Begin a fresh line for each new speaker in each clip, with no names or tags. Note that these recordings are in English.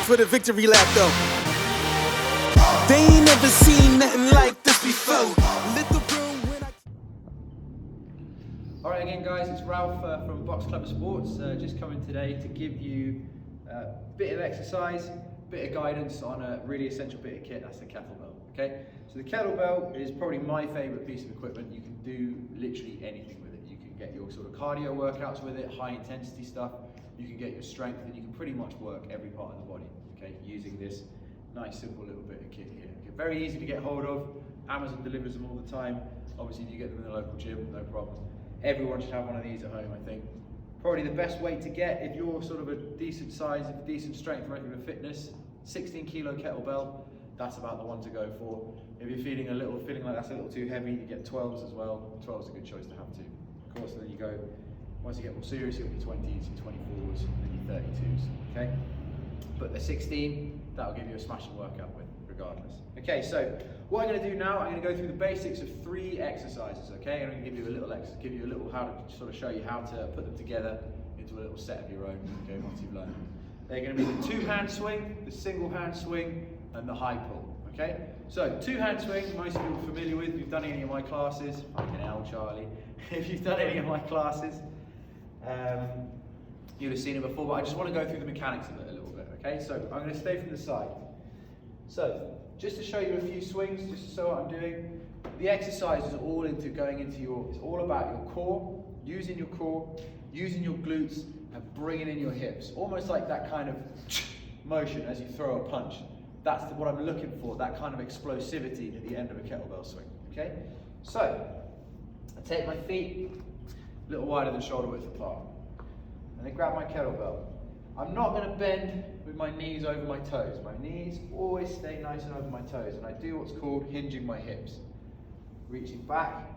for the victory lap though. They ain't never seen nothing like this before. Little room when I...
Alright again guys, it's Ralph from Box Club Sports, just coming today to give you a bit of exercise, bit of guidance on a really essential bit of kit, that's the kettlebell. Okay, so the kettlebell is probably my favourite piece of equipment. You can do literally anything with it. You can get your sort of cardio workouts with it, high intensity stuff, you can get your strength, and you can pretty much work every part of the body, okay, using this nice simple little bit of kit here. Okay, very easy to get hold of, Amazon delivers them all the time. Obviously if you get them in the local gym, no problem. Everyone should have one of these at home, I think. Probably the best way to get, if you're sort of a decent size, a decent strength, regular fitness, 16 kilo kettlebell, that's about the one to go for. If you're feeling like that's a little too heavy, you get 12s as well. 12's a good choice to have too. Of course, then you go, once you get more serious, you get your 20s, your 24s, and your 32s, okay? But the 16, that'll give you a smashing workout with, regardless. Okay, so what I'm gonna do now, I'm gonna go through the basics of 3 exercises, okay? I'm gonna give you a little how to sort of show you how to put them together into a little set of your own, okay, once you've learned them. They're gonna be the 2-hand swing, the single hand swing, and the high pull, okay? So 2-hand swing, most people are familiar with. If you've done any of my classes, fucking hell, Charlie. If you've done any of my classes, you'd have seen it before, but I just want to go through the mechanics of it a little bit, okay? So I'm going to stay from the side. So just to show you a few swings, just to show what I'm doing, the exercise is all it's all about your core, using your glutes, and bringing in your hips, almost like that kind of motion as you throw a punch. That's what I'm looking for, that kind of explosivity at the end of a kettlebell swing, okay? So, I take my feet a little wider than shoulder width apart, and then grab my kettlebell. I'm not going to bend with my knees over my toes. My knees always stay nice and over my toes, and I do what's called hinging my hips. Reaching back,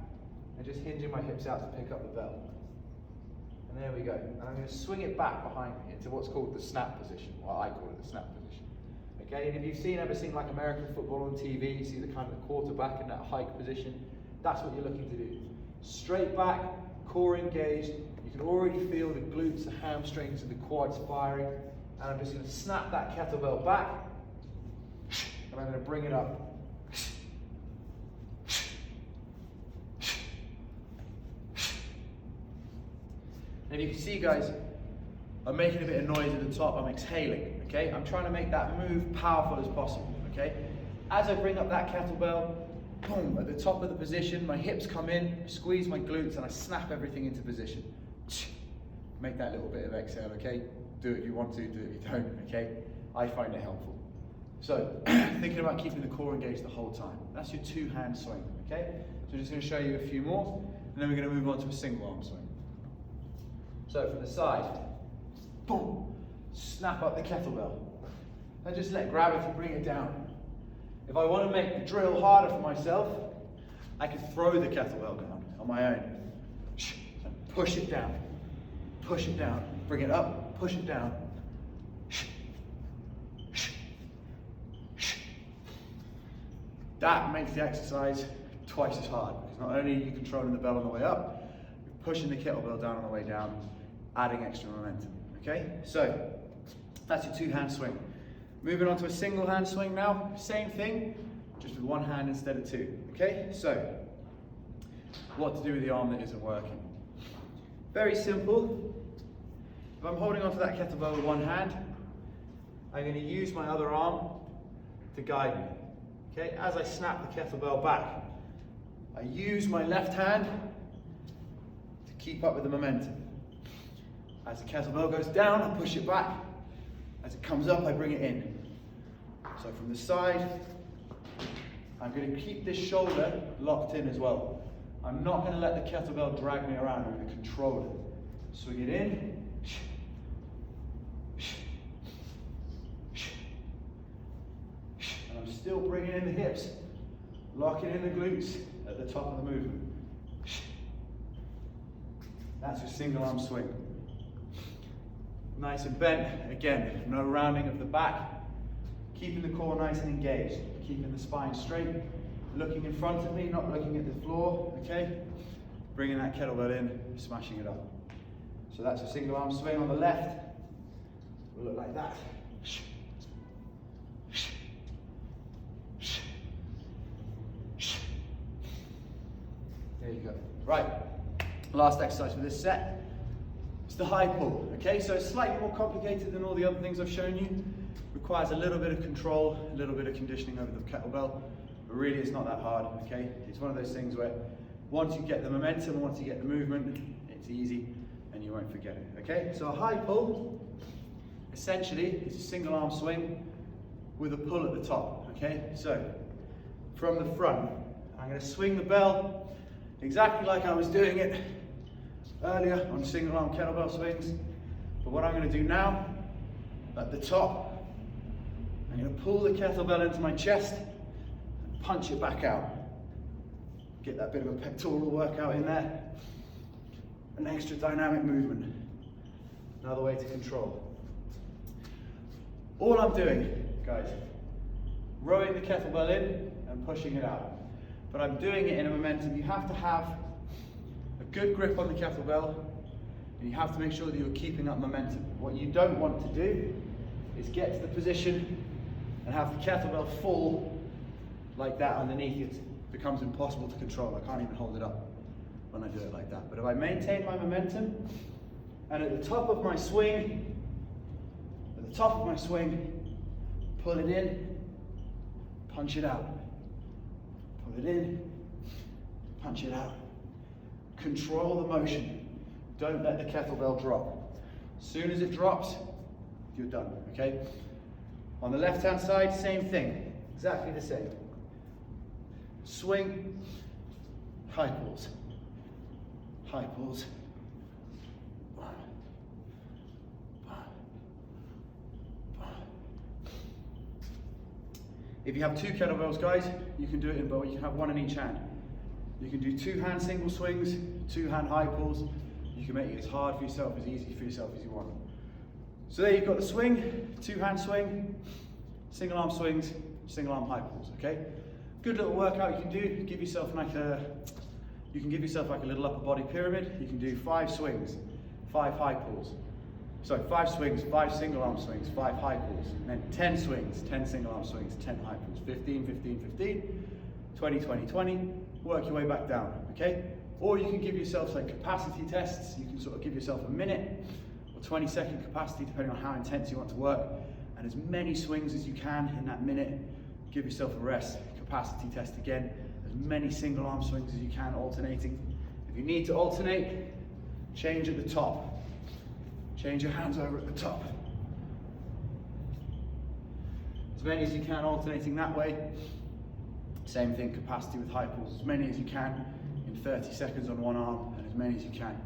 and just hinging my hips out to pick up the bell. And there we go. And I'm going to swing it back behind me into what's called the snap position, or I call it the snap position. Okay, and if you've ever seen like American football on TV, you see the kind of the quarterback in that hike position, that's what you're looking to do. Straight back, core engaged, you can already feel the glutes, the hamstrings, and the quads firing, and I'm just going to snap that kettlebell back, and I'm going to bring it up. And you can see guys, I'm making a bit of noise at the top, I'm exhaling, okay? I'm trying to make that move powerful as possible, okay? As I bring up that kettlebell, boom, at the top of the position, my hips come in, squeeze my glutes, and I snap everything into position. Make that little bit of exhale, okay? Do it if you want to, do it if you don't, okay? I find it helpful. So, thinking about keeping the core engaged the whole time. That's your 2-hand swing, okay? So I'm just gonna show you a few more, and then we're gonna move on to a single arm swing. So from the side, boom, snap up the kettlebell. And just let gravity bring it down. If I want to make the drill harder for myself, I can throw the kettlebell down on my own. And push it down, bring it up, push it down. That makes the exercise twice as hard, because not only are you controlling the bell on the way up, you're pushing the kettlebell down on the way down, adding extra momentum, okay? So, that's your 2-hand swing. Moving on to a single hand swing now, same thing, just with 1 hand instead of 2, okay? So, what to do with the arm that isn't working? Very simple. If I'm holding onto that kettlebell with 1 hand, I'm going to use my other arm to guide me, okay? As I snap the kettlebell back, I use my left hand to keep up with the momentum. As the kettlebell goes down, I push it back. As it comes up, I bring it in. So from the side, I'm going to keep this shoulder locked in as well. I'm not going to let the kettlebell drag me around. I'm going to control it. Swing it in. And I'm still bringing in the hips, locking in the glutes at the top of the movement. That's your single arm swing. Nice and bent, again, no rounding of the back, keeping the core nice and engaged, keeping the spine straight, looking in front of me, not looking at the floor, okay? Bringing that kettlebell in, smashing it up. So that's a single arm swing on the left, will look like that. There you go. Right, last exercise for this set. It's the high pull, okay? So it's slightly more complicated than all the other things I've shown you. Requires a little bit of control, a little bit of conditioning over the kettlebell, but really it's not that hard, okay? It's one of those things where once you get the momentum, once you get the movement, it's easy and you won't forget it, okay? So a high pull, essentially, is a single arm swing with a pull at the top, okay? So from the front, I'm going to swing the bell exactly like I was doing it earlier on single arm kettlebell swings. But what I'm going to do now, at the top, I'm going to pull the kettlebell into my chest and punch it back out. Get that bit of a pectoral workout in there. An extra dynamic movement. Another way to control. All I'm doing, guys, rowing the kettlebell in and pushing it out. But I'm doing it in a momentum. You have to have a good grip on the kettlebell and you have to make sure that you're keeping up momentum. What you don't want to do is get to the position and have the kettlebell fall like that underneath it. It becomes impossible to control. I can't even hold it up when I do it like that. But if I maintain my momentum and at the top of my swing, pull it in, punch it out. Pull it in, punch it out. Control the motion. Don't let the kettlebell drop. As soon as it drops, you're done, okay? On the left-hand side, same thing, exactly the same. Swing, high pulls, high pulls. If you have two kettlebells, guys, you can do it in both. You can have one in each hand. You can do two-hand single swings, two-hand high pulls. You can make it as hard for yourself, as easy for yourself as you want. So there you've got the swing, two-hand swing, single arm swings, single arm high pulls, okay? Good little workout you can do. Give yourself like you can give yourself like a little upper body pyramid. You can do 5 swings, 5 high pulls. So 5 swings, 5 single arm swings, 5 high pulls, and then 10 swings, 10 single arm swings, 10 high pulls, 15, 15, 15, 20, 20, 20, work your way back down, okay? Or you can give yourself like capacity tests. You can sort of give yourself a minute or 20-second capacity depending on how intense you want to work, and as many swings as you can in that minute. Give yourself a rest, capacity test again, as many single arm swings as you can, alternating. If you need to alternate, change at the top. Change your hands over at the top. As many as you can, alternating that way. Same thing, capacity with high pulls. As many as you can in 30 seconds on one arm, and as many as you can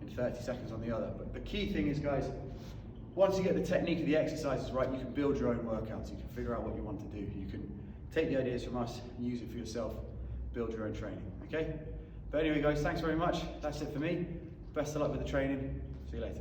in 30 seconds on the other. But the key thing is, guys, once you get the technique of the exercises right, you can build your own workouts. You can figure out what you want to do. You can take the ideas from us and use it for yourself. Build your own training, okay? But anyway, guys, thanks very much. That's it for me. Best of luck with the training. See you later.